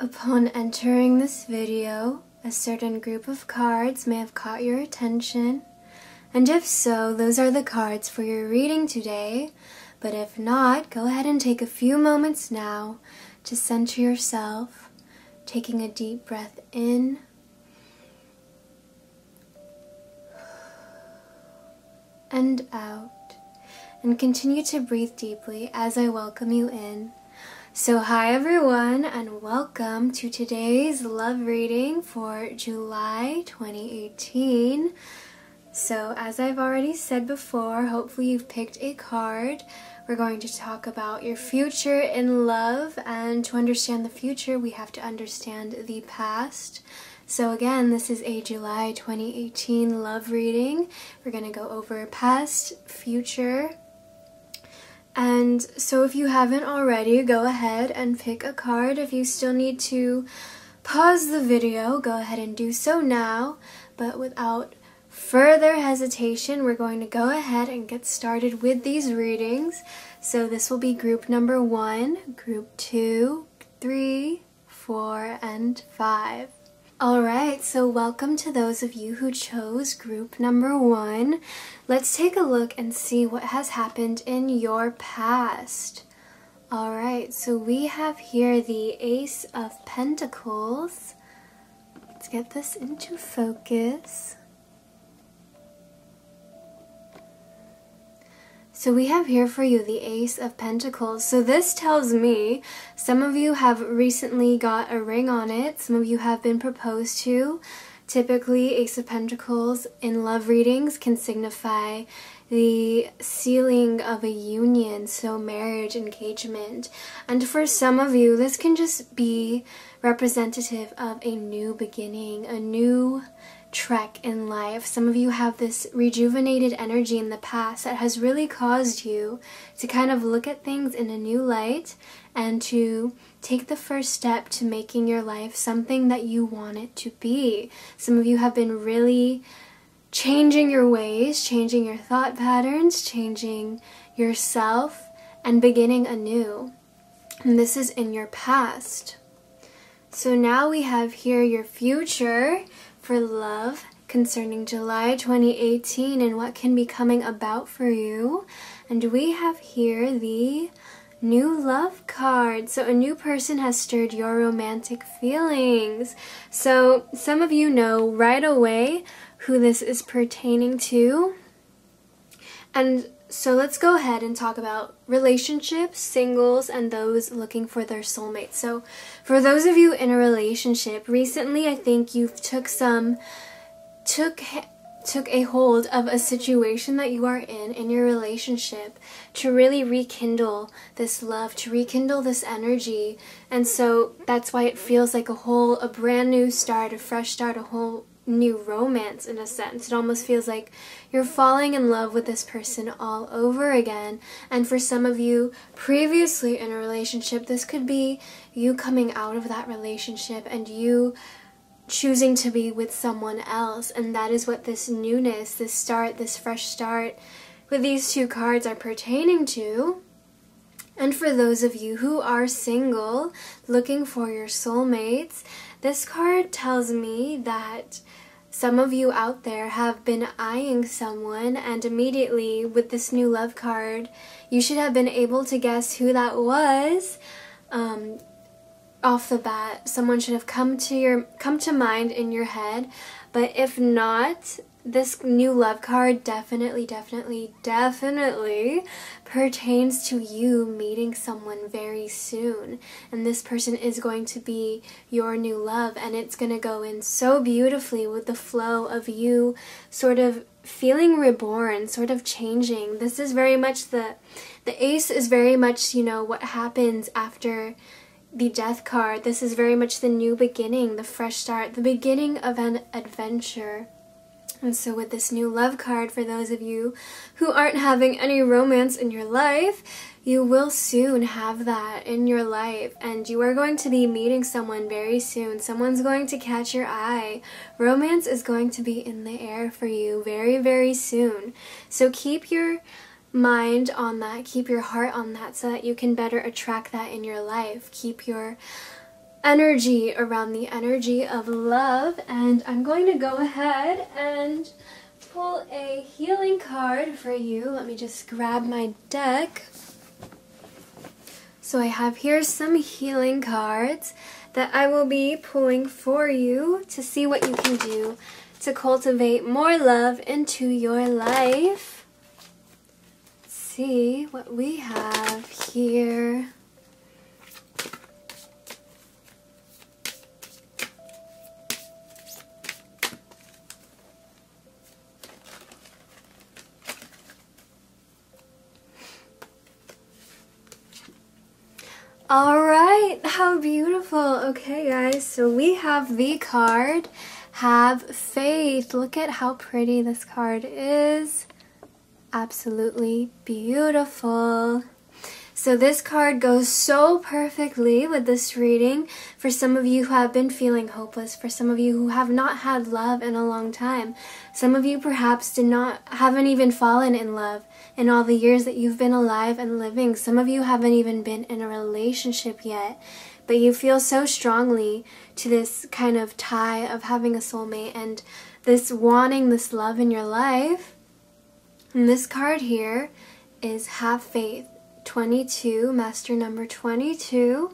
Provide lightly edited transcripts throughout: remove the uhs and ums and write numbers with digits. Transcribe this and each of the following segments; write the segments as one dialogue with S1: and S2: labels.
S1: Upon entering this video, a certain group of cards may have caught your attention, and if so, those are the cards for your reading today. But if not, go ahead and take a few moments now to center yourself, taking a deep breath in and out, and continue to breathe deeply as I welcome you in. So hi everyone, and welcome to today's love reading for July 2018. So as I've already said before, hopefully you've picked a card. We're going to talk about your future in love, and to understand the future we have to understand the past. So again, this is a July 2018 love reading. We're going to go over past, future. And so if you haven't already, go ahead and pick a card. If you still need to pause the video, go ahead and do so now. But without further hesitation, we're going to go ahead and get started with these readings. So this will be group number 1, group 2, 3, 4, and 5. Alright, so welcome to those of you who chose group number 1. Let's take a look and see what has happened in your past. Alright, so we have here the Ace of Pentacles. Let's get this into focus. So we have here for you the Ace of Pentacles. So this tells me some of you have recently got a ring on it. Some of you have been proposed to. Typically, Ace of Pentacles in love readings can signify the sealing of a union, so marriage, engagement. And for some of you, this can just be representative of a new beginning, a new trek in life. Some of you have this rejuvenated energy in the past that has really caused you to kind of look at things in a new light and to take the first step to making your life something that you want it to be. Some of you have been really changing your ways, changing your thought patterns, changing yourself, and beginning anew. And this is in your past. So now we have here your future for love concerning July 2018 and what can be coming about for you. And we have here the new love card. So a new person has stirred your romantic feelings. So some of you know right away who this is pertaining to. And so let's go ahead and talk about relationships, singles, and those looking for their soulmate. So for those of you in a relationship, recently I think you took a hold of a situation that you are in your relationship to really rekindle this love, to rekindle this energy. And so that's why it feels like a brand new start, a fresh start, a whole new romance in a sense. It almost feels like you're falling in love with this person all over again. And for some of you previously in a relationship, this could be you coming out of that relationship and you choosing to be with someone else. And that is what this newness, this start, this fresh start with these two cards are pertaining to. And for those of you who are single, looking for your soulmates, this card tells me that some of you out there have been eyeing someone, and immediately with this new love card, you should have been able to guess who that was. Off the bat, someone should have come to mind in your head. But if not, this new love card definitely pertains to you meeting someone very soon. And this person is going to be your new love, and it's going to go in so beautifully with the flow of you sort of feeling reborn, sort of changing. This is very much the ace is very much, you know, what happens after the death card. This is very much the new beginning, the fresh start, the beginning of an adventure. And so with this new love card, for those of you who aren't having any romance in your life, you will soon have that in your life, and you are going to be meeting someone very soon. Someone's going to catch your eye. Romance is going to be in the air for you very, very soon. So keep your mind on that, keep your heart on that, so that you can better attract that in your life. Keep your energy around the energy of love. And I'm going to go ahead and pull a healing card for you. Let me just grab my deck. So I have here some healing cards that I will be pulling for you to see what you can do to cultivate more love into your life. Let's see what we have here. Alright, how beautiful. Okay guys, so we have the card, Have Faith. Look at how pretty this card is. Absolutely beautiful. So this card goes so perfectly with this reading for some of you who have been feeling hopeless, for some of you who have not had love in a long time. Some of you perhaps haven't even fallen in love in all the years that you've been alive and living. Some of you haven't even been in a relationship yet, but you feel so strongly to this kind of tie of having a soulmate and this wanting this love in your life. And this card here is Have Faith. 22, master number 22.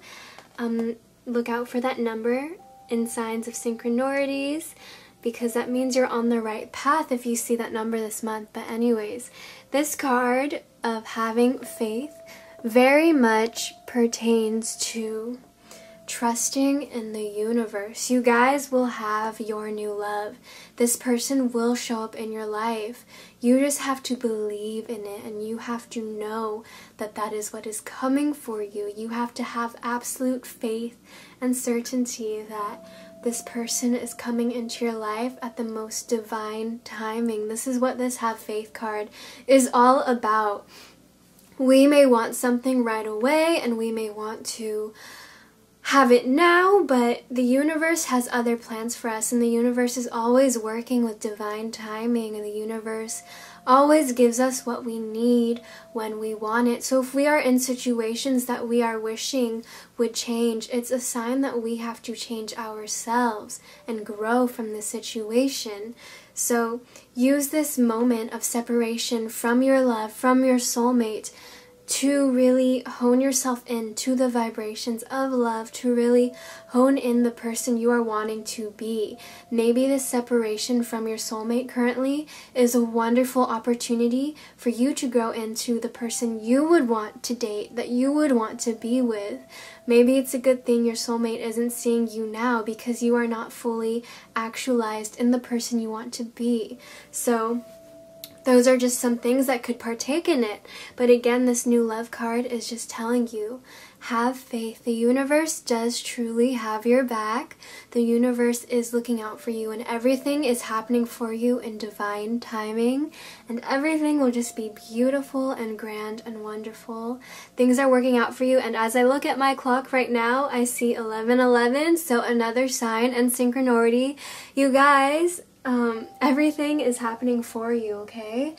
S1: Look out for that number in signs of synchronicities, because that means you're on the right path if you see that number this month. But anyways, this card of having faith very much pertains to trusting in the universe. You guys will have your new love. This person will show up in your life. You just have to believe in it, and you have to know that that is what is coming for you. You have to have absolute faith and certainty that this person is coming into your life at the most divine timing. This is what this Have Faith card is all about. We may want something right away, and we may want to have it now, but the universe has other plans for us, and the universe is always working with divine timing, and the universe always gives us what we need when we want it. So if we are in situations that we are wishing would change, it's a sign that we have to change ourselves and grow from the situation. So use this moment of separation from your love, from your soulmate, to really hone yourself into the vibrations of love, to really hone in the person you are wanting to be. Maybe this separation from your soulmate currently is a wonderful opportunity for you to grow into the person you would want to date, that you would want to be with. Maybe it's a good thing your soulmate isn't seeing you now because you are not fully actualized in the person you want to be. So those are just some things that could partake in it. But again, this new love card is just telling you, have faith. The universe does truly have your back. The universe is looking out for you, and everything is happening for you in divine timing, and everything will just be beautiful and grand and wonderful. Things are working out for you, and as I look at my clock right now, I see 11:11, so another sign and synchronicity. You guys, everything is happening for you, okay?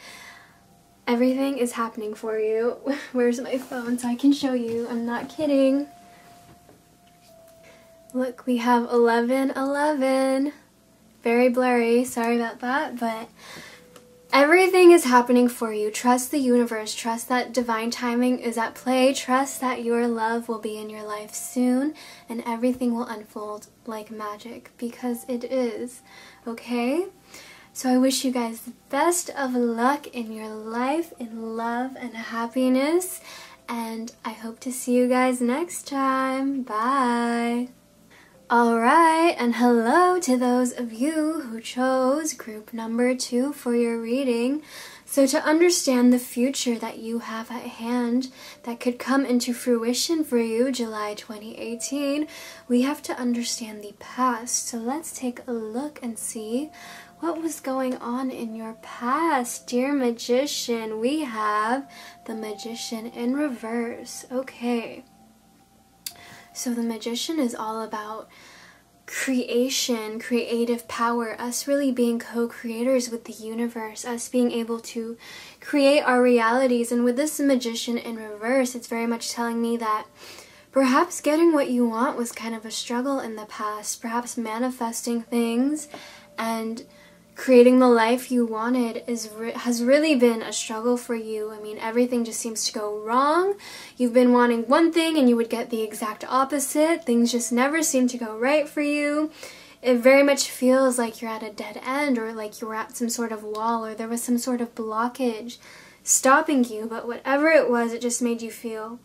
S1: Everything is happening for you. Where's my phone so I can show you? I'm not kidding. Look, we have 11:11. Very blurry, sorry about that, but everything is happening for you. Trust the universe. Trust that divine timing is at play. Trust that your love will be in your life soon, and everything will unfold like magic, because it is. Okay? So I wish you guys the best of luck in your life, in love and happiness, and I hope to see you guys next time. Bye! Alright, and hello to those of you who chose group number 2 for your reading. So to understand the future that you have at hand that could come into fruition for you July 2018, we have to understand the past. So let's take a look and see what was going on in your past. Dear Magician, we have the Magician in reverse. Okay. So the Magician is all about creation, creative power, us really being co-creators with the universe, us being able to create our realities. And with this Magician in reverse, it's very much telling me that perhaps getting what you want was kind of a struggle in the past. Perhaps manifesting things and creating the life you wanted has really been a struggle for you. I mean, everything just seems to go wrong. You've been wanting one thing and you would get the exact opposite. Things just never seem to go right for you. It very much feels like you're at a dead end, or like you were at some sort of wall, or there was some sort of blockage stopping you. But whatever it was, it just made you feel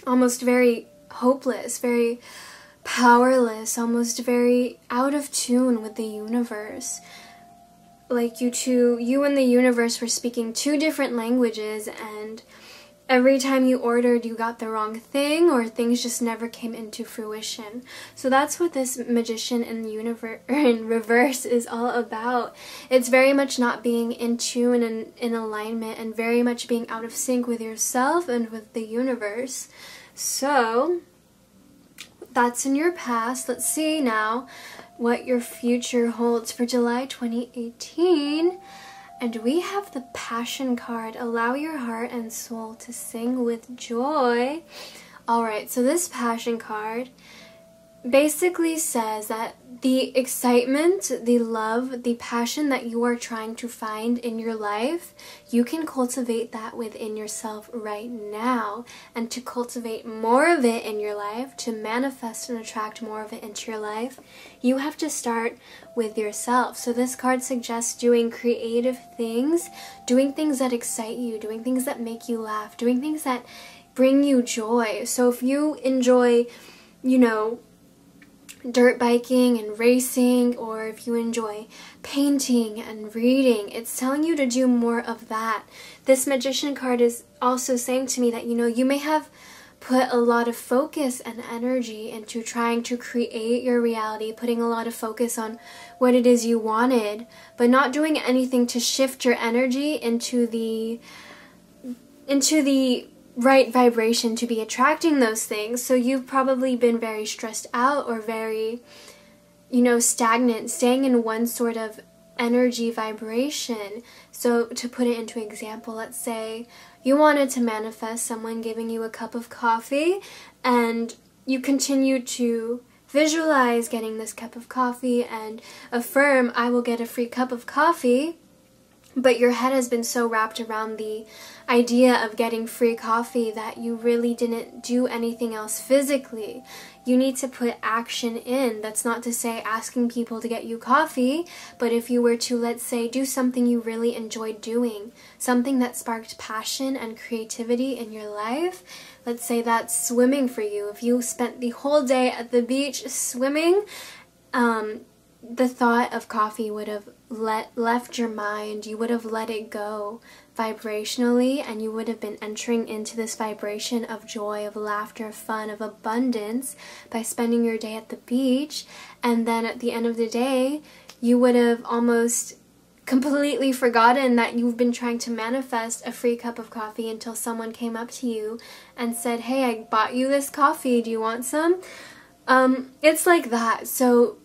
S1: almost very hopeless, very powerless, almost very out of tune with the universe. Like you and the universe were speaking two different languages, and every time you ordered, you got the wrong thing, or things just never came into fruition. So that's what this Magician in the universe in reverse is all about. It's very much not being in tune and in alignment, and very much being out of sync with yourself and with the universe. So that's in your past. Let's see now what your future holds for July 2018. And we have the Passion card. Allow your heart and soul to sing with joy. Alright, so this Passion card basically says that the excitement, the love, the passion that you are trying to find in your life, you can cultivate that within yourself right now. And to cultivate more of it in your life, to manifest and attract more of it into your life, you have to start with yourself. So this card suggests doing creative things, doing things that excite you, doing things that make you laugh, doing things that bring you joy. So if you enjoy, dirt biking and racing, or if you enjoy painting and reading, it's telling you to do more of that. This Magician card is also saying to me that, you may have put a lot of focus and energy into trying to create your reality, putting a lot of focus on what it is you wanted, but not doing anything to shift your energy into the right vibration to be attracting those things. So you've probably been very stressed out, or very, stagnant, staying in one sort of energy vibration. So to put it into example, let's say you wanted to manifest someone giving you a cup of coffee, and you continue to visualize getting this cup of coffee and affirm, I will get a free cup of coffee. But your head has been so wrapped around the idea of getting free coffee that you really didn't do anything else physically. You need to put action in. That's not to say asking people to get you coffee, but if you were to, let's say, do something you really enjoyed doing, something that sparked passion and creativity in your life, let's say that's swimming for you. If you spent the whole day at the beach swimming, the thought of coffee would have left your mind. You would have let it go vibrationally, and you would have been entering into this vibration of joy, of laughter, of fun, of abundance by spending your day at the beach. And then at the end of the day, you would have almost completely forgotten that you've been trying to manifest a free cup of coffee until someone came up to you and said, hey, I bought you this coffee, do you want some? It's like that. So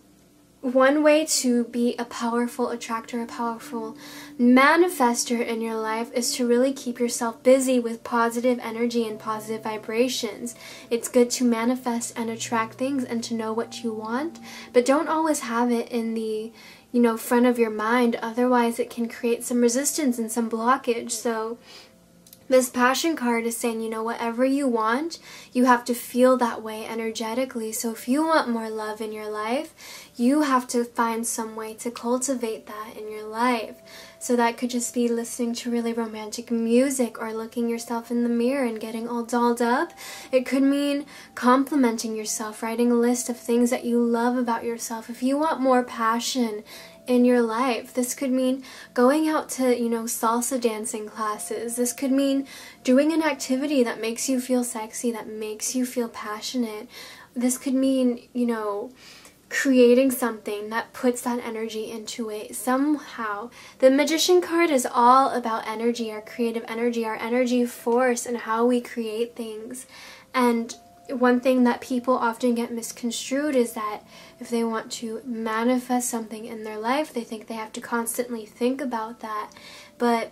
S1: one way to be a powerful attractor, a powerful manifester in your life, is to really keep yourself busy with positive energy and positive vibrations. It's good to manifest and attract things and to know what you want, but don't always have it in the, front of your mind. Otherwise, it can create some resistance and some blockage. So this Passion card is saying, whatever you want, you have to feel that way energetically. So if you want more love in your life, you have to find some way to cultivate that in your life. So that could just be listening to really romantic music, or looking yourself in the mirror and getting all dolled up. It could mean complimenting yourself, writing a list of things that you love about yourself. If you want more passion in your life, this could mean going out to, salsa dancing classes. This could mean doing an activity that makes you feel sexy, that makes you feel passionate. This could mean, creating something that puts that energy into it somehow. The Magician card is all about energy, our creative energy, our energy force, and how we create things. And one thing that people often get misconstrued is that if they want to manifest something in their life, they think they have to constantly think about that. But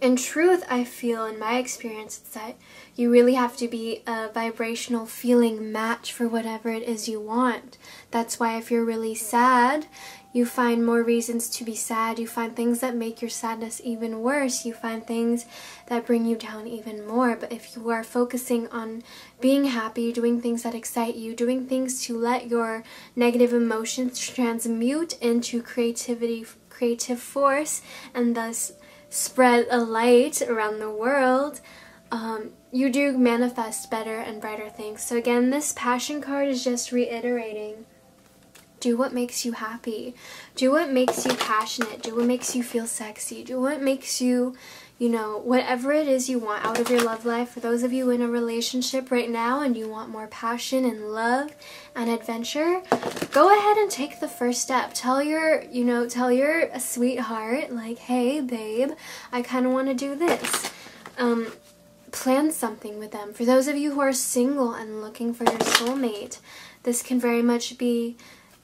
S1: In truth, I feel in my experience it's that you really have to be a vibrational feeling match for whatever it is you want. That's why if you're really sad, you find more reasons to be sad. You find things that make your sadness even worse. You find things that bring you down even more. But if you are focusing on being happy, doing things that excite you, doing things to let your negative emotions transmute into creativity, creative force, and thus spread a light around the world, you do manifest better and brighter things. So again, this passion card is just reiterating, do what makes you happy. Do what makes you passionate. Do what makes you feel sexy. Do what makes you, you know, whatever it is you want out of your love life. For those of you in a relationship right now and you want more passion and love and adventure, go ahead and take the first step. Tell your sweetheart, like, hey, babe, I kind of want to do this. Plan something with them. For those of you who are single and looking for your soulmate, this can very much be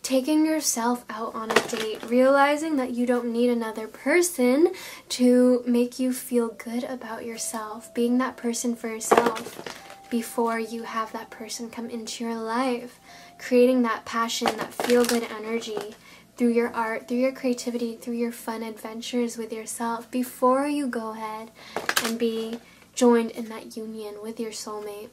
S1: taking yourself out on a date, realizing that you don't need another person to make you feel good about yourself, being that person for yourself before you have that person come into your life, creating that passion, that feel-good energy through your art, through your creativity, through your fun adventures with yourself before you go ahead and be joined in that union with your soulmate.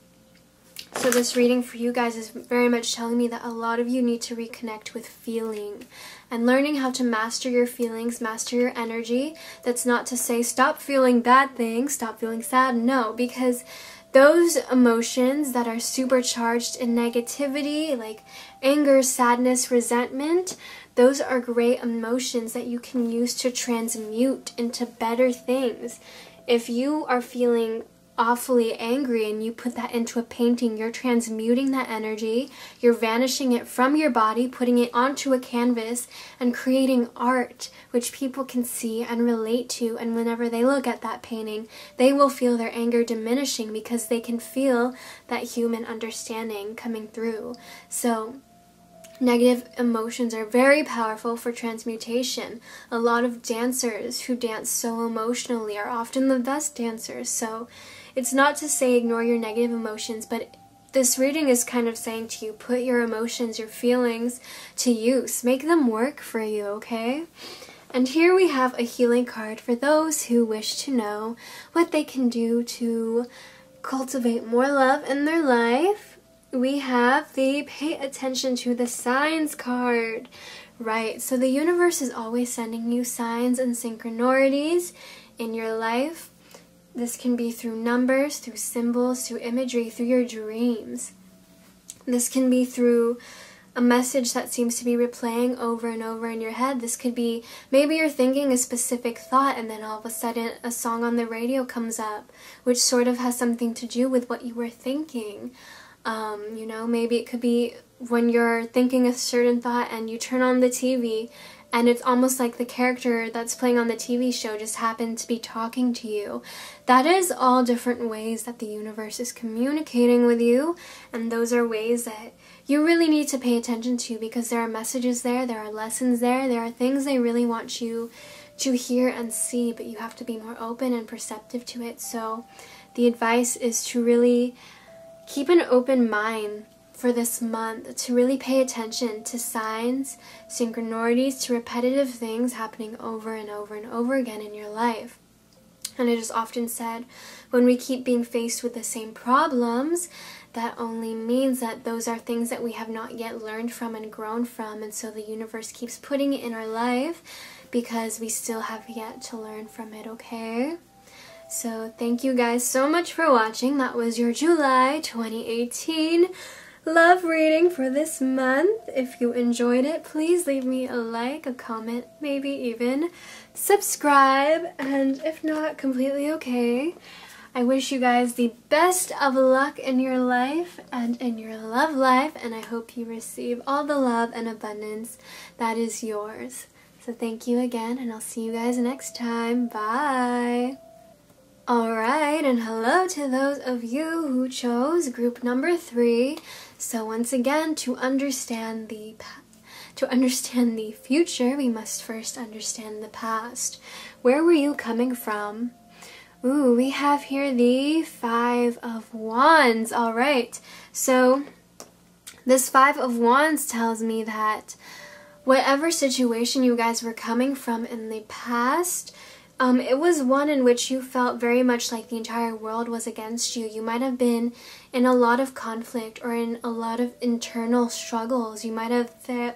S1: So this reading for you guys is very much telling me that a lot of you need to reconnect with feeling and learning how to master your feelings, master your energy. That's not to say stop feeling bad things, stop feeling sad. No, because those emotions that are supercharged in negativity, like anger, sadness, resentment, those are great emotions that you can use to transmute into better things. If you are feeling awfully angry and you put that into a painting, you're transmuting that energy, you're vanishing it from your body, putting it onto a canvas and creating art which people can see and relate to, and whenever they look at that painting, they will feel their anger diminishing because they can feel that human understanding coming through. So negative emotions are very powerful for transmutation. A lot of dancers who dance so emotionally are often the best dancers. So it's not to say ignore your negative emotions, but this reading is kind of saying to you, put your emotions, your feelings to use. Make them work for you, okay? And here we have a healing card for those who wish to know what they can do to cultivate more love in their life. We have the pay attention to the signs card. Right, so the universe is always sending you signs and synchronicities in your life. This can be through numbers, through symbols, through imagery, through your dreams. This can be through a message that seems to be replaying over and over in your head. This could be, maybe you're thinking a specific thought and then all of a sudden a song on the radio comes up, which sort of has something to do with what you were thinking. You know, maybe it could be when you're thinking a certain thought and you turn on the TV and it's almost like the character that's playing on the TV show just happened to be talking to you. That is all different ways that the universe is communicating with you, and those are ways that you really need to pay attention to because there are messages there, there are lessons there, there are things they really want you to hear and see, but you have to be more open and perceptive to it. So the advice is to really keep an open mind for this month, to really pay attention to signs, synchronicities, to repetitive things happening over and over and over again in your life. And it is often said, when we keep being faced with the same problems, that only means that those are things that we have not yet learned from and grown from, and so the universe keeps putting it in our life because we still have yet to learn from it, okay? So thank you guys so much for watching. That was your July 2018 love reading for this month. If you enjoyed it, please leave me a like, a comment, maybe even subscribe, and if not, completely okay. I wish you guys the best of luck in your life and in your love life, and I hope you receive all the love and abundance that is yours. So thank you again, and I'll see you guys next time. Bye! Alright, and hello to those of you who chose group number 3. So once again, to understand the future, we must first understand the past. Where were you coming from? Ooh, we have here the Five of Wands. All right, so this Five of Wands tells me that whatever situation you guys were coming from in the past, it was one in which you felt very much like the entire world was against you. You might have been in a lot of conflict or in a lot of internal struggles. You might have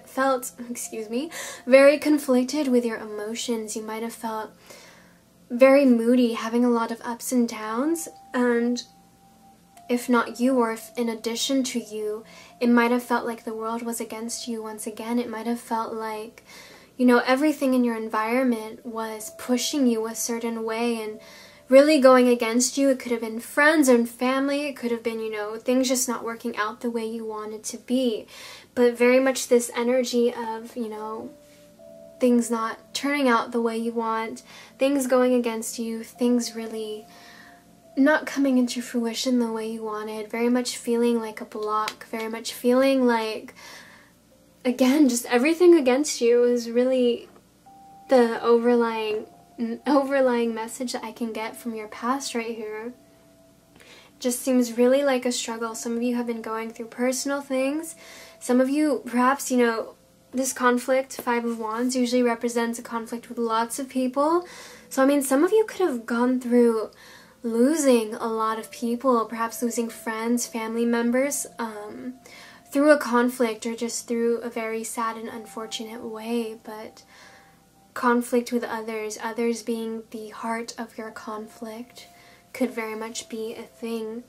S1: felt, excuse me, very conflicted with your emotions. You might have felt very moody, having a lot of ups and downs, and if not you, or if in addition to you, it might have felt like the world was against you once again. It might have felt like, you know, everything in your environment was pushing you a certain way and really going against you. It could have been friends and family. It could have been, you know, things just not working out the way you wanted to be. But very much this energy of, you know, things not turning out the way you want, things going against you, things really not coming into fruition the way you wanted, very much feeling like a block, very much feeling like, again, just everything against you is really the overlying message that I can get from your past right here. Just seems really like a struggle. Some of you have been going through personal things. Some of you, perhaps, you know, this conflict, Five of Wands, usually represents a conflict with lots of people. So, I mean, some of you could have gone through losing a lot of people, perhaps losing friends, family members, through a conflict or just through a very sad and unfortunate way. But conflict with others being the heart of your conflict, could very much be a thing.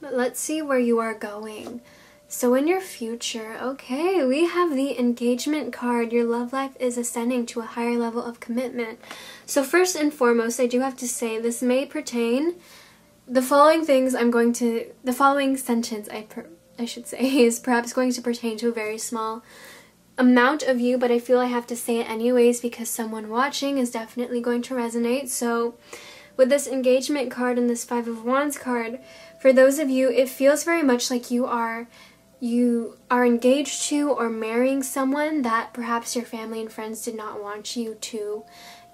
S1: But let's see where you are going. So in your future, okay, we have the Engagement card. Your love life is ascending to a higher level of commitment. So first and foremost, I do have to say this may pertain, the following sentence I should say is perhaps going to pertain to a very small amount of you, but I feel I have to say it anyways because someone watching is definitely going to resonate. So with this Engagement card and this Five of Wands card, for those of you, it feels very much like you are engaged to or marrying someone that perhaps your family and friends did not want you to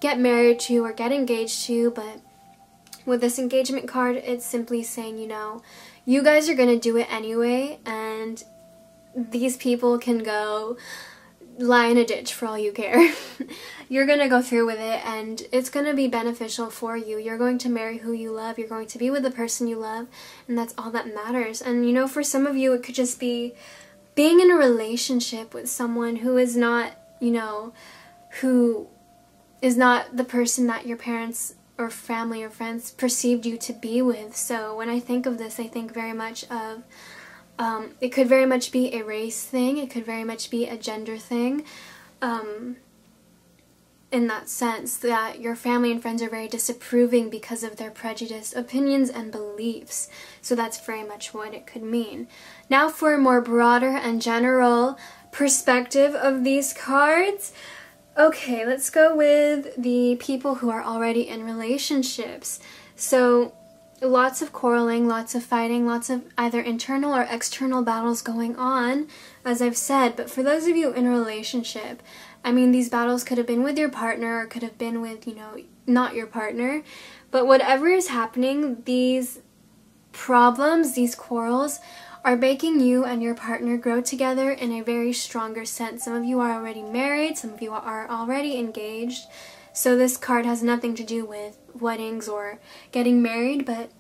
S1: get married to or get engaged to. But with this Engagement card, it's simply saying, you know, you guys are going to do it anyway, and these people can go lie in a ditch for all you care. You're going to go through with it, and it's going to be beneficial for you. You're going to marry who you love. You're going to be with the person you love, and that's all that matters. And, you know, for some of you, it could just be being in a relationship with someone who is not, you know, who is not the person that your parents or family or friends perceived you to be with. So when I think of this, I think very much of it could very much be a race thing. It could very much be a gender thing. In that sense, that your family and friends are very disapproving because of their prejudiced opinions and beliefs. So that's very much what it could mean. Now for a more broader and general perspective of these cards. Okay, let's go with the people who are already in relationships. So lots of quarreling, lots of fighting, lots of either internal or external battles going on, as I've said. But for those of you in a relationship, I mean, these battles could have been with your partner or could have been with, you know, not your partner. But whatever is happening, these problems, these quarrels, are making you and your partner grow together in a very stronger sense. Some of you are already married, some of you are already engaged. So this card has nothing to do with weddings or getting married, but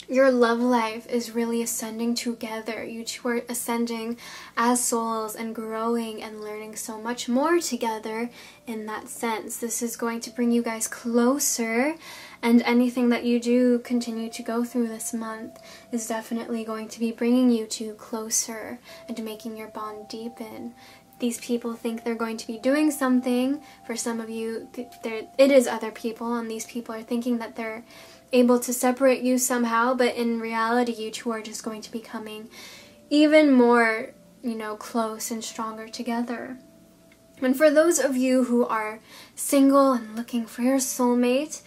S1: your love life is really ascending together. You two are ascending as souls and growing and learning so much more together in that sense. This is going to bring you guys closer, and anything that you do continue to go through this month is definitely going to be bringing you two closer and making your bond deepen. These people think they're going to be doing something. For some of you, it is other people, and these people are thinking that they're able to separate you somehow, but in reality, you two are just going to be becoming even more, you know, close and stronger together. And for those of you who are single and looking for your soulmate,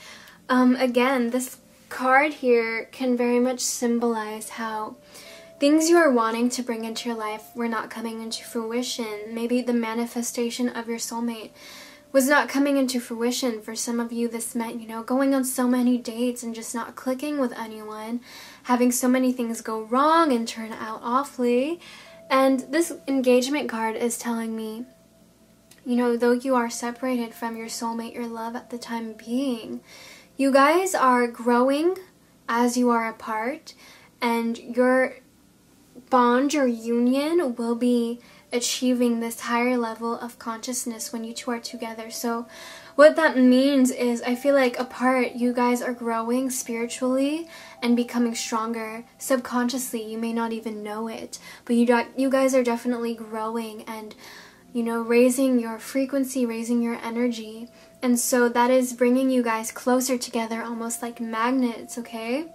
S1: again, this card here can very much symbolize how things you are wanting to bring into your life were not coming into fruition. Maybe the manifestation of your soulmate was not coming into fruition. For some of you, this meant, you know, going on so many dates and just not clicking with anyone, having so many things go wrong and turn out awfully. And this engagement card is telling me, you know, though you are separated from your soulmate, your love at the time being, you guys are growing as you are apart, and your bond, your union will be achieving this higher level of consciousness when you two are together. So what that means is, I feel like apart, you guys are growing spiritually and becoming stronger. Subconsciously, you may not even know it, but you guys are definitely growing and, you know, raising your frequency, raising your energy. And so that is bringing you guys closer together, almost like magnets, okay?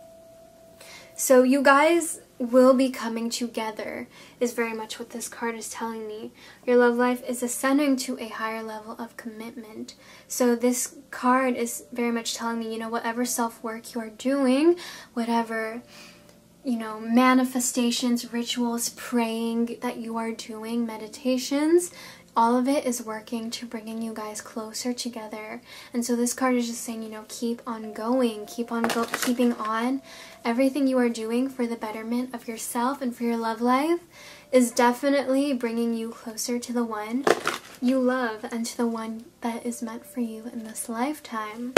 S1: So you guys will be coming together, is very much what this card is telling me. Your love life is ascending to a higher level of commitment. So this card is very much telling me, you know, whatever self-work you are doing, whatever, you know, manifestations, rituals, praying that you are doing, meditations, all of it is working to bringing you guys closer together. And so this card is just saying, you know, keep on going, keeping on. Everything you are doing for the betterment of yourself and for your love life is definitely bringing you closer to the one you love and to the one that is meant for you in this lifetime.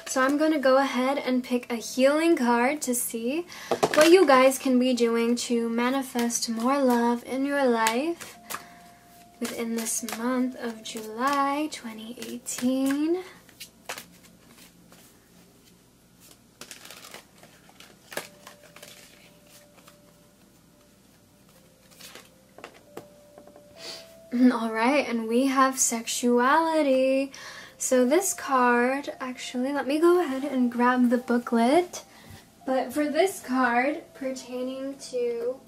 S1: So I'm going to go ahead and pick a healing card to see what you guys can be doing to manifest more love in your life within this month of July 2018. Alright, and we have sexuality. So this card, actually, let me go ahead and grab the booklet. But for this card, pertaining to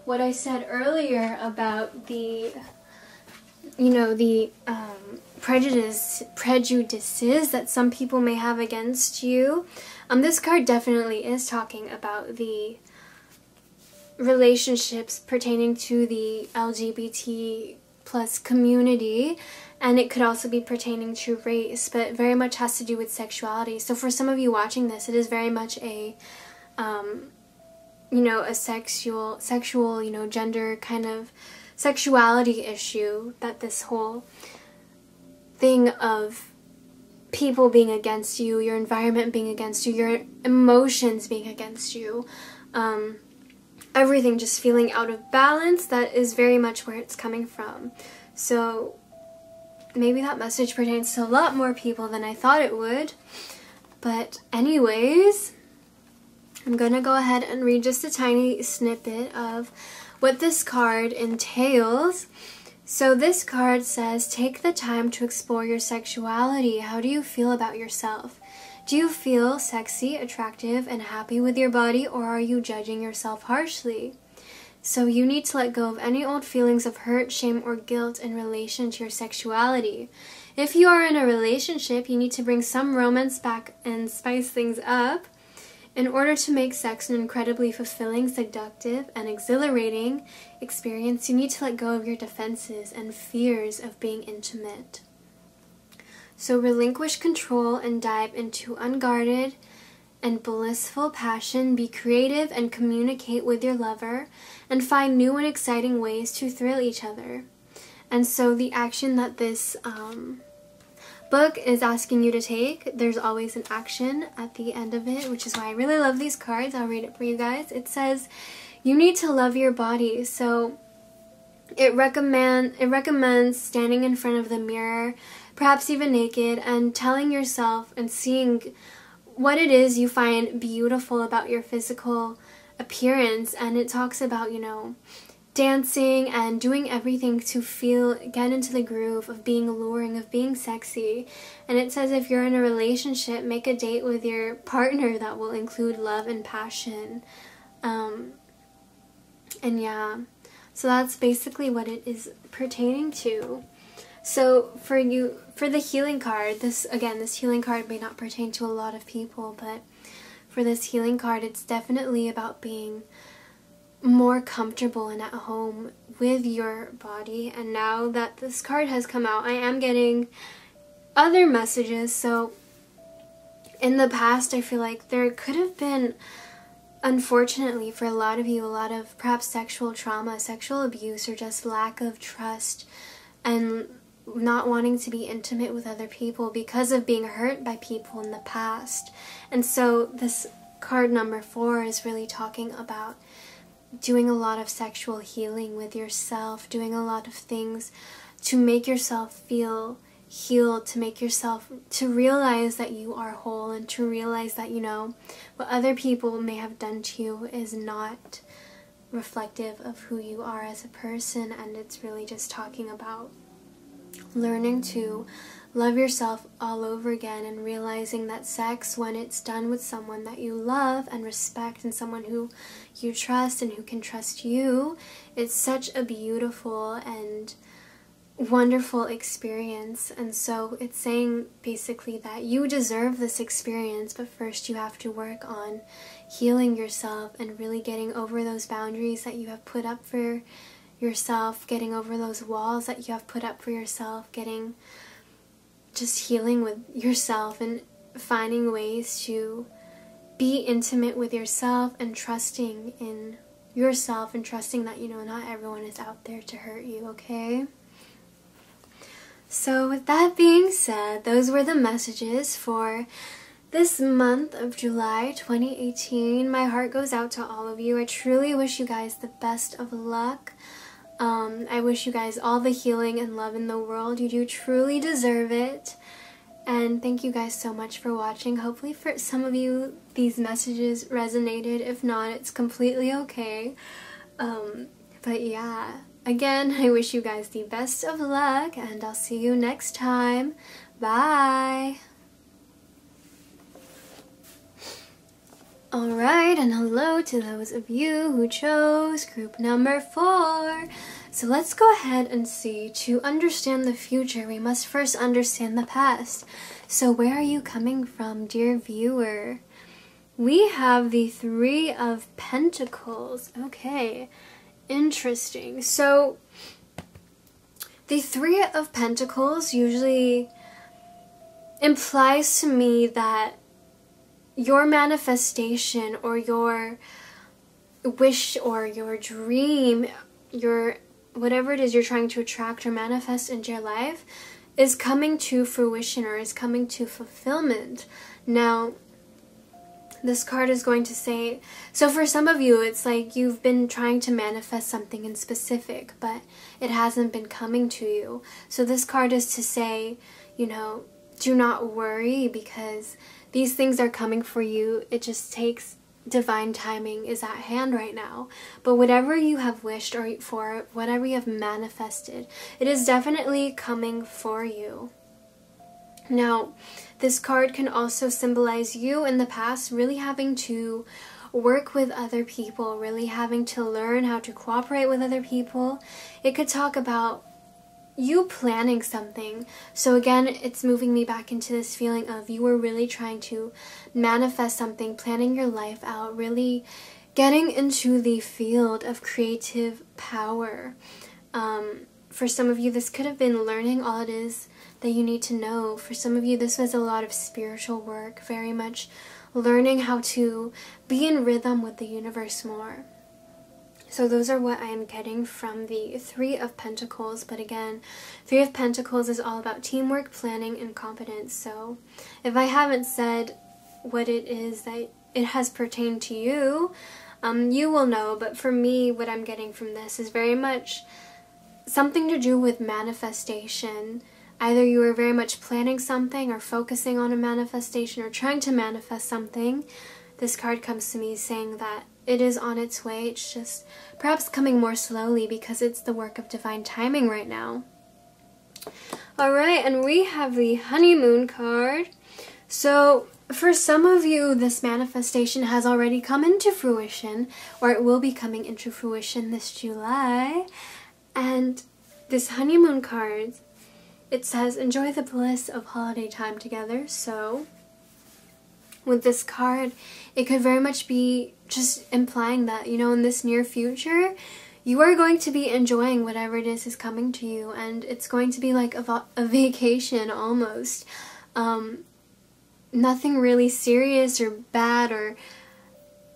S1: what I said earlier about the, you know, the prejudices that some people may have against you, this card definitely is talking about the relationships pertaining to the LGBT plus community, and it could also be pertaining to race, but very much has to do with sexuality. So for some of you watching this, it is very much a you know, a sexual, you know, gender kind of sexuality issue, that this whole thing of people being against you, your environment being against you, your emotions being against you, everything just feeling out of balance, that is very much where it's coming from. So maybe that message pertains to a lot more people than I thought it would. But anyways, I'm gonna go ahead and read just a tiny snippet of what this card entails. So this card says, take the time to explore your sexuality. How do you feel about yourself? Do you feel sexy, attractive, and happy with your body, or are you judging yourself harshly? So you need to let go of any old feelings of hurt, shame, or guilt in relation to your sexuality. If you are in a relationship, you need to bring some romance back and spice things up. In order to make sex an incredibly fulfilling, seductive, and exhilarating experience, you need to let go of your defenses and fears of being intimate. So relinquish control and dive into unguarded and blissful passion. Be creative and communicate with your lover, and find new and exciting ways to thrill each other. And so the action that this book is asking you to take, there's always an action at the end of it, which is why I really love these cards. I'll read it for you guys. It says, you need to love your body. So it recommends standing in front of the mirror, perhaps even naked, and telling yourself and seeing what it is you find beautiful about your physical appearance. And it talks about, you know, dancing and doing everything to get into the groove of being alluring, of being sexy. And it says if you're in a relationship, make a date with your partner that will include love and passion. And yeah, so that's basically what it is pertaining to. So for the healing card, this healing card may not pertain to a lot of people, but for this healing card, it's definitely about being more comfortable and at home with your body. And now that this card has come out, I am getting other messages. So in the past, I feel like there could have been, unfortunately for a lot of you, a lot of perhaps sexual trauma, sexual abuse, or just lack of trust and not wanting to be intimate with other people because of being hurt by people in the past. And so this card number 4 is really talking about doing a lot of sexual healing with yourself, doing a lot of things to make yourself feel healed, to make yourself, to realize that you are whole, and to realize that, you know, what other people may have done to you is not reflective of who you are as a person. And it's really just talking about learning to love yourself all over again, and realizing that sex, when it's done with someone that you love and respect, and someone who you trust and who can trust you, it's such a beautiful and wonderful experience. And so it's saying basically that you deserve this experience, but first you have to work on healing yourself and really getting over those boundaries that you have put up for yourself, getting over those walls that you have put up for yourself, just healing with yourself and finding ways to be intimate with yourself and trusting in yourself and trusting that, you know, not everyone is out there to hurt you, okay? So with that being said, those were the messages for this month of July 2018. My heart goes out to all of you. I truly wish you guys the best of luck. I wish you guys all the healing and love in the world. You do truly deserve it. And thank you guys so much for watching. Hopefully for some of you these messages resonated. If not, it's completely okay. But yeah, again, I wish you guys the best of luck, and I'll see you next time. Bye! Alright, and hello to those of you who chose group number 4. So let's go ahead and see, to understand the future, we must first understand the past. So where are you coming from, dear viewer? We have the 3 of Pentacles. Okay, interesting. So the 3 of Pentacles usually implies to me that your manifestation or your wish or your dream, your whatever it is you're trying to attract or manifest into your life is coming to fruition or is coming to fulfillment. Now, this card is going to say, so for some of you, it's like you've been trying to manifest something in specific, but it hasn't been coming to you. So this card is to say, you know, do not worry, because these things are coming for you. It just takes divine timing is at hand right now. But whatever you have wished or for, whatever you have manifested, it is definitely coming for you. Now, this card can also symbolize you in the past really having to work with other people, really having to learn how to cooperate with other people. It could talk about you planning something. So again, it's moving me back into this feeling of you were really trying to manifest something, planning your life out, really getting into the field of creative power. For some of you, this could have been learning all it is that you need to know. For some of you, this was a lot of spiritual work, very much learning how to be in rhythm with the universe more. So those are what I am getting from the 3 of Pentacles. But again, 3 of Pentacles is all about teamwork, planning, and confidence. So if I haven't said what it is that it has pertained to you, you will know. But for me, what I'm getting from this is very much something to do with manifestation. Either you are very much planning something or focusing on a manifestation or trying to manifest something. This card comes to me saying that it is on its way. It's just perhaps coming more slowly because it's the work of divine timing right now. Alright, and we have the honeymoon card. So for some of you, this manifestation has already come into fruition, or it will be coming into fruition this July. And this honeymoon card, it says, enjoy the bliss of holiday time together. So with this card, it could very much be just implying that, you know, in this near future, you are going to be enjoying whatever it is coming to you, and it's going to be like a vacation almost. Nothing really serious or bad, or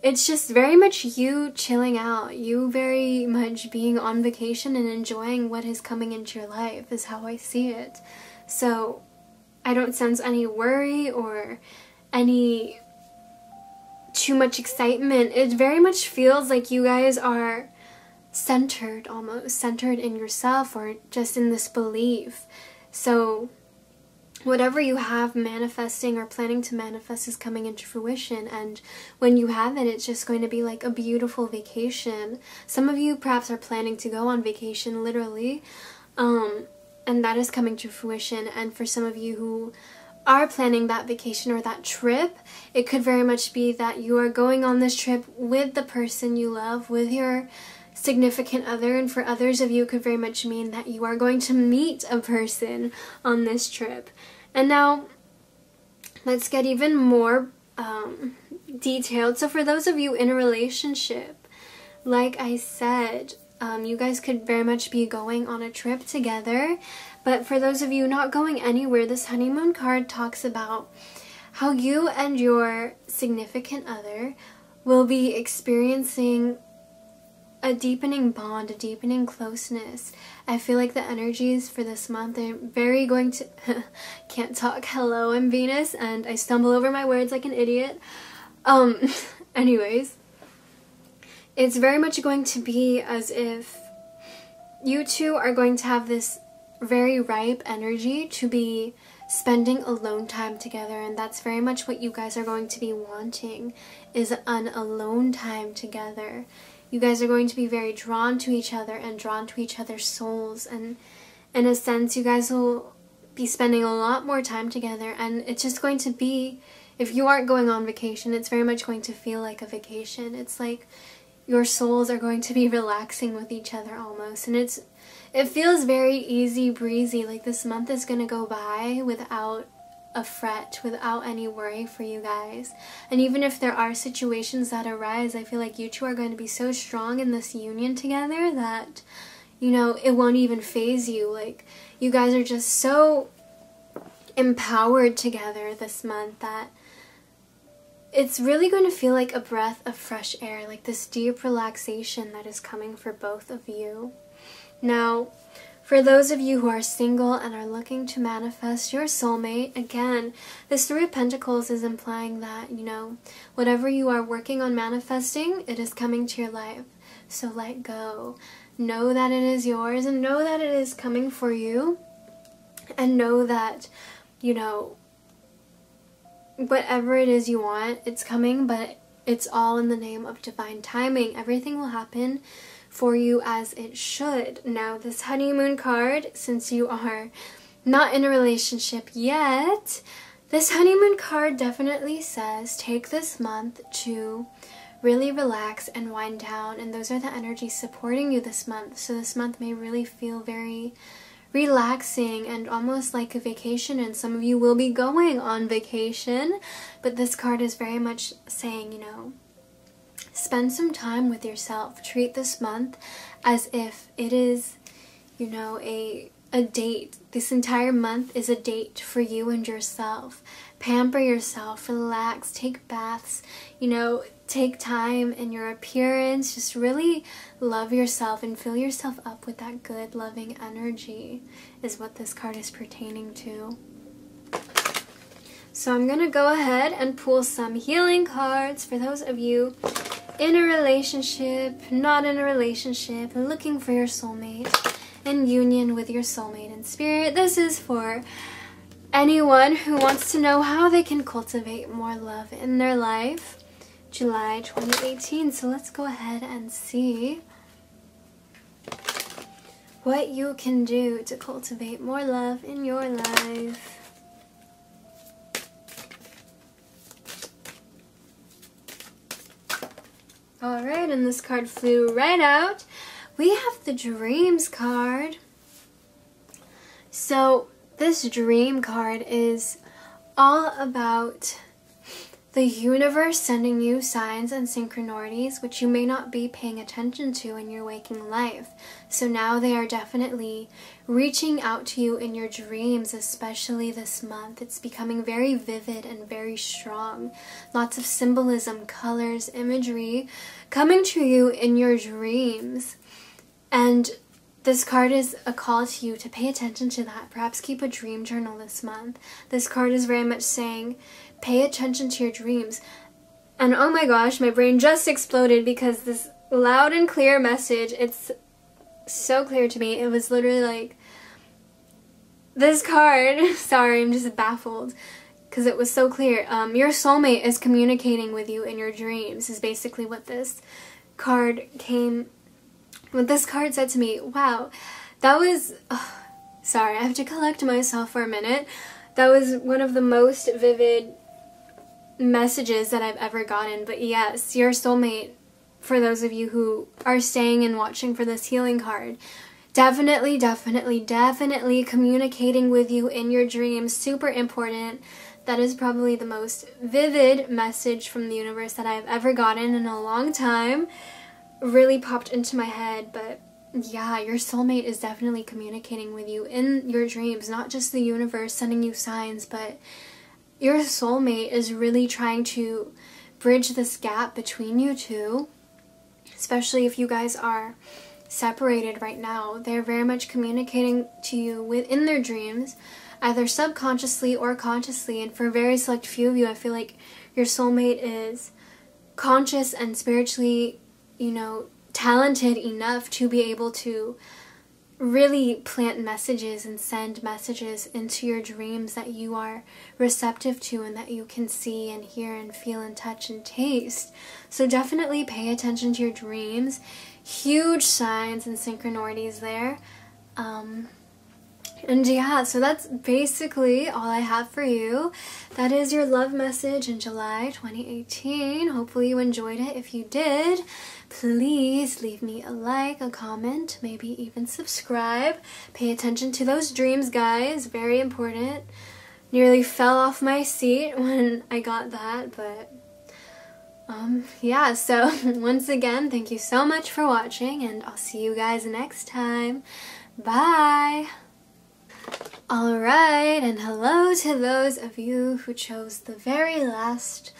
S1: it's just very much you chilling out, you very much being on vacation and enjoying what is coming into your life is how I see it. So I don't sense any worry or any too much excitement. It very much feels like you guys are centered, almost centered in yourself, or just in this belief. So whatever you have manifesting or planning to manifest is coming into fruition, and when you have it, it's just going to be like a beautiful vacation. Some of you perhaps are planning to go on vacation, literally, and that is coming to fruition. And for some of you who are planning that vacation or that trip, it could very much be that you are going on this trip with the person you love, with your significant other, and for others of you, it could very much mean that you are going to meet a person on this trip. And now, let's get even more detailed. So for those of you in a relationship, like I said, you guys could very much be going on a trip together. But for those of you not going anywhere, this honeymoon card talks about how you and your significant other will be experiencing a deepening bond, a deepening closeness. I feel like the energies for this month are very going to can't talk. Hello, I'm Venus, and I stumble over my words like an idiot. Anyways, it's very much going to be as if you two are going to have this very ripe energy to be spending alone time together, and that's very much what you guys are going to be wanting, is an alone time together. You guys are going to be very drawn to each other and drawn to each other's souls, and in a sense you guys will be spending a lot more time together, and it's just going to be, if you aren't going on vacation, it's very much going to feel like a vacation. It's like your souls are going to be relaxing with each other almost, and it feels very easy breezy, like this month is going to go by without a fret, without any worry for you guys. And even if there are situations that arise, I feel like you two are going to be so strong in this union together that, you know, it won't even faze you. Like, you guys are just so empowered together this month that it's really going to feel like a breath of fresh air, like this deep relaxation that is coming for both of you. Now, for those of you who are single and are looking to manifest your soulmate, again, this Three of Pentacles is implying that, you know, whatever you are working on manifesting, it is coming to your life. So let go. Know that it is yours, and know that it is coming for you. And know that, you know, whatever it is you want, it's coming, but it's all in the name of divine timing. Everything will happen for you as it should. Now, this honeymoon card, since you are not in a relationship yet, this honeymoon card definitely says take this month to really relax and wind down, and those are the energies supporting you this month. So this month may really feel very relaxing and almost like a vacation, and some of you will be going on vacation, but this card is very much saying, you know, spend some time with yourself. Treat this month as if it is, you know, a date. This entire month is a date for you and yourself. Pamper yourself, relax, take baths, you know, take time in your appearance. Just really love yourself and fill yourself up with that good, loving energy is what this card is pertaining to. So I'm going to go ahead and pull some healing cards for those of you in a relationship, not in a relationship, looking for your soulmate, in union with your soulmate in spirit. This is for anyone who wants to know how they can cultivate more love in their life. July 2018. So let's go ahead and see what you can do to cultivate more love in your life. Alright, and this card flew right out. We have the Dreams card. So this Dream card is all about the universe sending you signs and synchronicities which you may not be paying attention to in your waking life. So now they are definitely reaching out to you in your dreams, especially this month. It's becoming very vivid and very strong. Lots of symbolism, colors, imagery coming to you in your dreams. And this card is a call to you to pay attention to that. Perhaps keep a dream journal this month. This card is very much saying, pay attention to your dreams. And oh my gosh, my brain just exploded because this loud and clear message, it's so clear to me. It was literally like, this card, sorry, I'm just baffled because it was so clear. Your soulmate is communicating with you in your dreams is basically what this card said to me. Wow, that was, sorry, I have to collect myself for a minute. That was one of the most vivid messages that I've ever gotten. But yes, your soulmate, for those of you who are staying and watching for this healing card, definitely communicating with you in your dreams. Super important. That is probably the most vivid message from the universe that I've ever gotten in a long time. Really popped into my head. But yeah, your soulmate is definitely communicating with you in your dreams. Not just the universe sending you signs, but your soulmate is really trying to bridge this gap between you two, especially if you guys are separated right now. They're very much communicating to you within their dreams, either subconsciously or consciously. And for a very select few of you, I feel like your soulmate is conscious and spiritually, talented enough to be able to really plant messages and send messages into your dreams that you are receptive to and that you can see and hear and feel and touch and taste. So definitely pay attention to your dreams. Huge signs and synchronicities there. And yeah, so that's basically all I have for you. That is your love message in July 2018. Hopefully you enjoyed it. If you did, please leave me a like, a comment, maybe even subscribe. Pay attention to those dreams, guys. Very important. Nearly fell off my seat when I got that, but yeah, so once again, thank you so much for watching, and I'll see you guys next time. Bye! Alright, and hello to those of you who chose the very last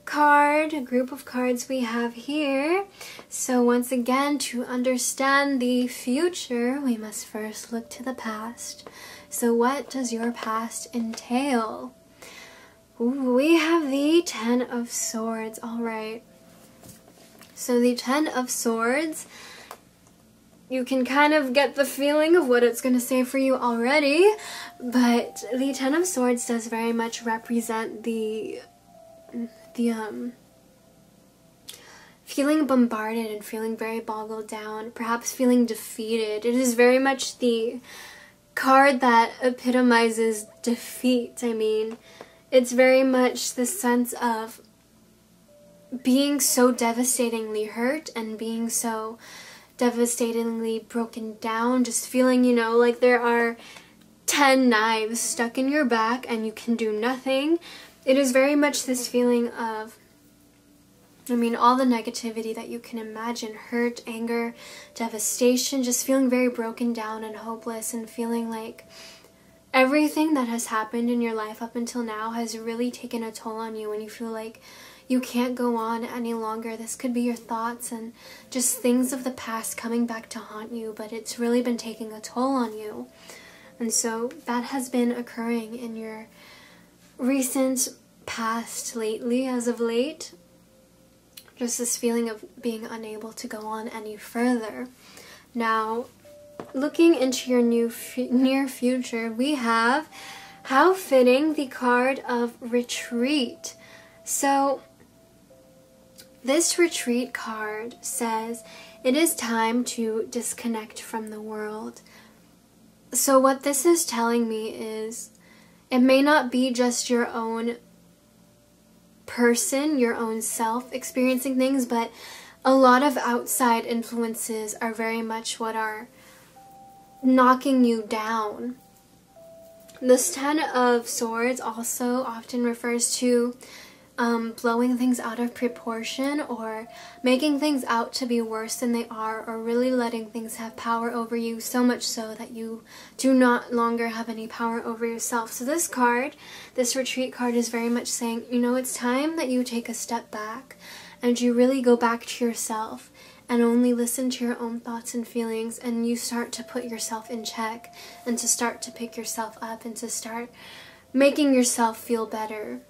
S1: group of cards we have here. So once again, to understand the future, we must first look to the past. So what does your past entail? Ooh, we have the Ten of Swords. Alright, so the Ten of Swords, you can kind of get the feeling of what it's going to say for you already, but the Ten of Swords does very much represent the feeling bombarded and feeling very boggled down, perhaps feeling defeated. It is very much the card that epitomizes defeat. I mean, it's very much the sense of being so devastatingly hurt and being so devastatingly broken down, just feeling, like there are 10 knives stuck in your back and you can do nothing. It is very much this feeling of, all the negativity that you can imagine, hurt, anger, devastation, just feeling very broken down and hopeless and feeling like everything that has happened in your life up until now has really taken a toll on you, and you feel like you can't go on any longer. This could be your thoughts and just things of the past coming back to haunt you, but it's really been taking a toll on you. And so that has been occurring in your recent past lately, as of late. Just this feeling of being unable to go on any further. Now, looking into your near future, we have, how fitting, the card of retreat. So this retreat card says it is time to disconnect from the world. So what this is telling me is it may not be just your own person, your own self experiencing things, but a lot of outside influences are very much what are knocking you down. This Ten of Swords also often refers to blowing things out of proportion or making things out to be worse than they are, or really letting things have power over you, so much so that you do not longer have any power over yourself. So this card, this retreat card, is very much saying, you know, it's time that you take a step back and you really go back to yourself and only listen to your own thoughts and feelings, and you start to put yourself in check and to start to pick yourself up and to start making yourself feel better.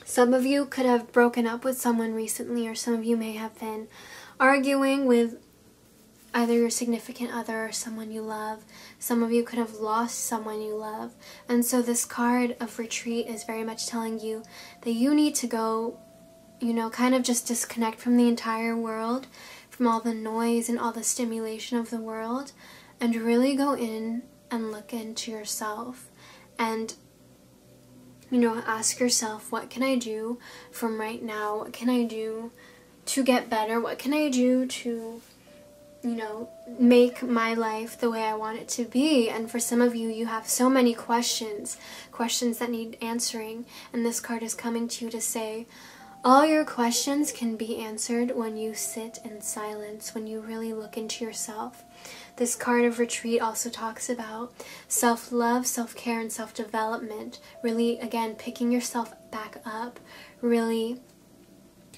S1: Some of you could have broken up with someone recently, or some of you may have been arguing with either your significant other or someone you love. Some of you could have lost someone you love. And so this card of retreat is very much telling you that you need to go, you know, kind of just disconnect from the entire world, from all the noise and all the stimulation of the world, and really go in and look into yourself and, you know, ask yourself, what can I do from right now? What can I do to get better? What can I do to, you know, make my life the way I want it to be? And for some of you, you have so many questions that need answering. And this card is coming to you to say, all your questions can be answered when you sit in silence, when you really look into yourself. This card of retreat also talks about self-love, self-care, and self-development. Really, again, picking yourself back up, really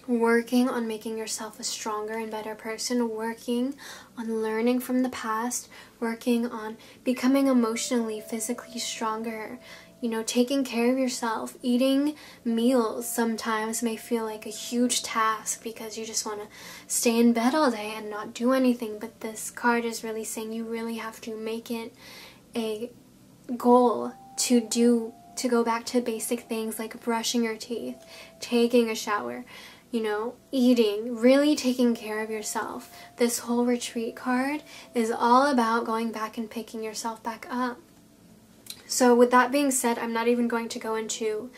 S1: working on making yourself a stronger and better person, working on learning from the past, working on becoming emotionally, physically stronger. You know, taking care of yourself. Eating meals sometimes may feel like a huge task because you just want to stay in bed all day and not do anything. But this card is really saying you really have to make it a goal to go back to basic things like brushing your teeth, taking a shower, you know, eating, really taking care of yourself. This whole retreat card is all about going back and picking yourself back up. So with that being said, I'm not even going to go into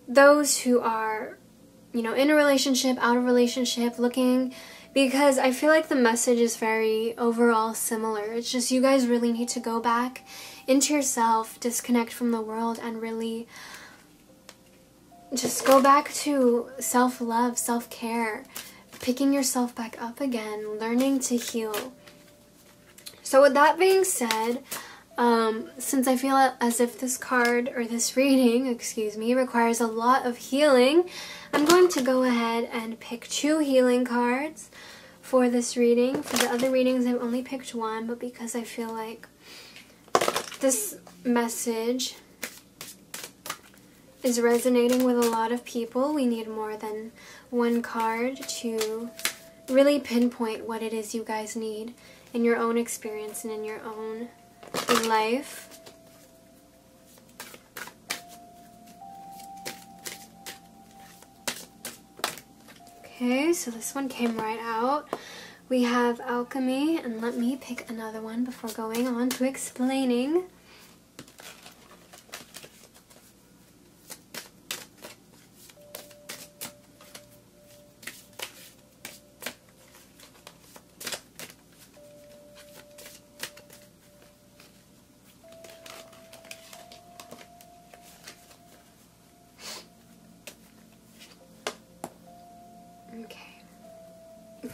S1: those who are, you know, in a relationship, out of relationship, looking, because I feel like the message is very overall similar. It's just you guys really need to go back into yourself, disconnect from the world, and really just go back to self-love, self-care, picking yourself back up again, learning to heal. So with that being said, since I feel as if this card, or this reading, excuse me, requires a lot of healing, I'm going to go ahead and pick 2 healing cards for this reading. For the other readings, I've only picked 1, but because I feel like this message is resonating with a lot of people, we need more than 1 card to really pinpoint what it is you guys need in your own experience and in your own life. Okay, so this one came right out. We have alchemy, and let me pick another one before going on to explaining.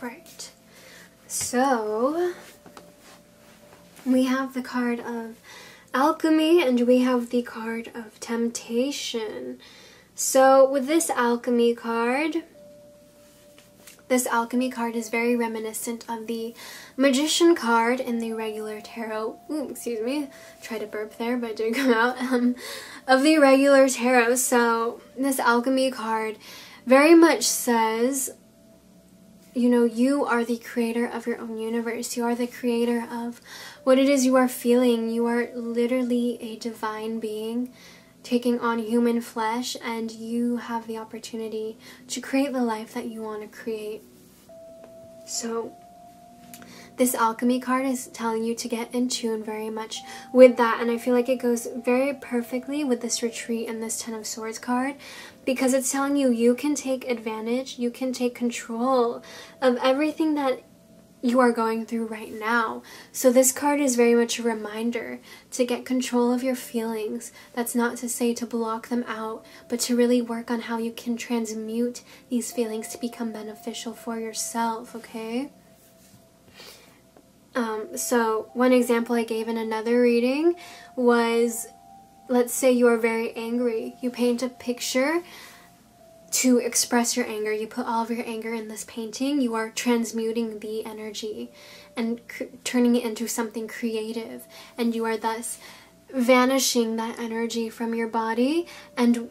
S1: Right, so we have the card of alchemy and we have the card of temptation. So with this alchemy card is very reminiscent of the magician card in the regular tarot. Ooh, excuse me, tried to burp there but it didn't come out. Of the regular tarot. So this alchemy card very much says, you know, you are the creator of your own universe. You are the creator of what it is you are feeling. You are literally a divine being taking on human flesh, and you have the opportunity to create the life that you want to create. So this alchemy card is telling you to get in tune very much with that, and I feel like it goes very perfectly with this retreat and this 10 of Swords card, because it's telling you you can take advantage, you can take control of everything that you are going through right now. So this card is very much a reminder to get control of your feelings. That's not to say to block them out, but to really work on how you can transmute these feelings to become beneficial for yourself, okay? So one example I gave in another reading was, let's say you are very angry. You paint a picture to express your anger. You put all of your anger in this painting. You are transmuting the energy and turning it into something creative. And you are thus vanishing that energy from your body, and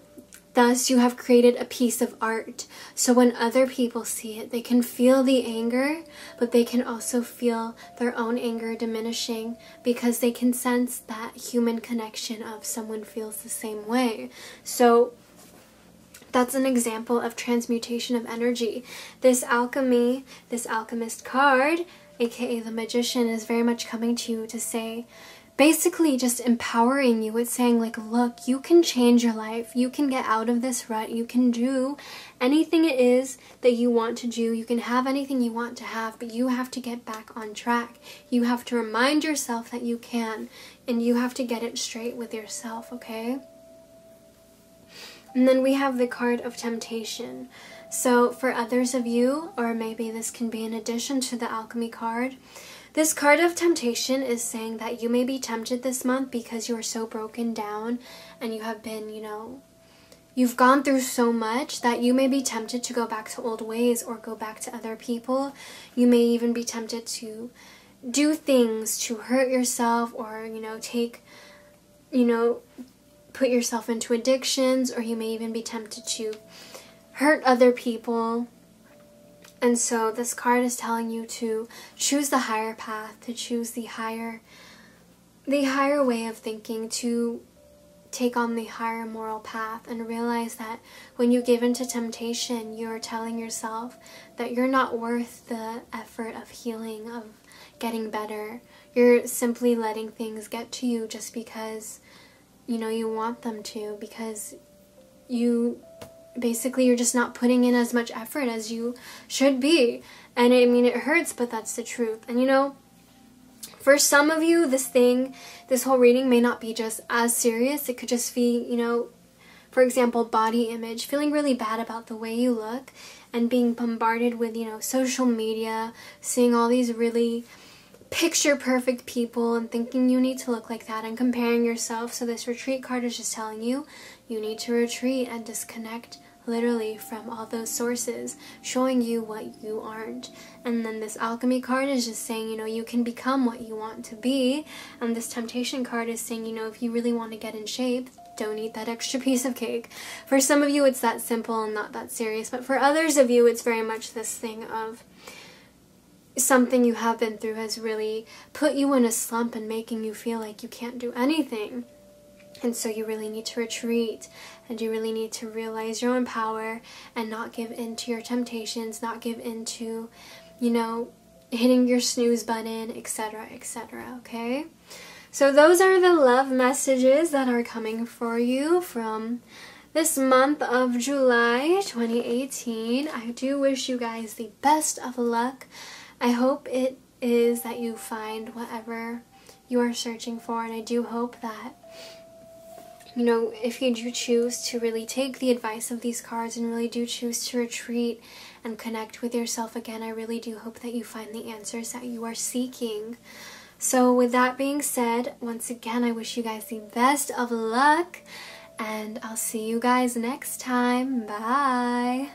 S1: thus you have created a piece of art. So when other people see it, they can feel the anger, but they can also feel their own anger diminishing because they can sense that human connection of someone feels the same way. So that's an example of transmutation of energy. This alchemist card, aka the Magician, is very much coming to you to say, basically just empowering you. It's saying like, look, you can change your life. You can get out of this rut. You can do anything it is that you want to do. You can have anything you want to have, but you have to get back on track. You have to remind yourself that you can, and you have to get it straight with yourself, okay? And then we have the card of temptation. So for others of you, or maybe this can be in addition to the alchemy card, this card of temptation is saying that you may be tempted this month because you are so broken down and you have been, you've gone through so much that you may be tempted to go back to old ways or go back to other people. You may even be tempted to do things to hurt yourself, or, put yourself into addictions, or you may even be tempted to hurt other people. And so this card is telling you to choose the higher path, to choose the higher way of thinking, to take on the higher moral path, and realize that when you give into temptation, you're telling yourself that you're not worth the effort of healing, of getting better. You're simply letting things get to you just because you want them to, because you're just not putting in as much effort as you should be. And I mean, it hurts, but that's the truth. And for some of you, this whole reading may not be just as serious. It could just be, for example, body image, feeling really bad about the way you look, and being bombarded with, social media, seeing all these really picture perfect people and thinking you need to look like that and comparing yourself. So this retreat card is just telling you, you need to retreat and disconnect literally from all those sources showing you what you aren't. And then this alchemy card is just saying, you can become what you want to be. And this temptation card is saying, if you really want to get in shape, don't eat that extra piece of cake. For some of you, it's that simple and not that serious. But for others of you, it's very much this thing of something you have been through has really put you in a slump and making you feel like you can't do anything. And so you really need to retreat, and you really need to realize your own power and not give in to your temptations, not give in to, hitting your snooze button, etc., etc., okay? So those are the love messages that are coming for you from this month of July 2018. I do wish you guys the best of luck. I hope it is that you find whatever you are searching for, and I do hope that, if you do choose to really take the advice of these cards and really do choose to retreat and connect with yourself again, I really do hope that you find the answers that you are seeking. So with that being said, once again, I wish you guys the best of luck, and I'll see you guys next time. Bye!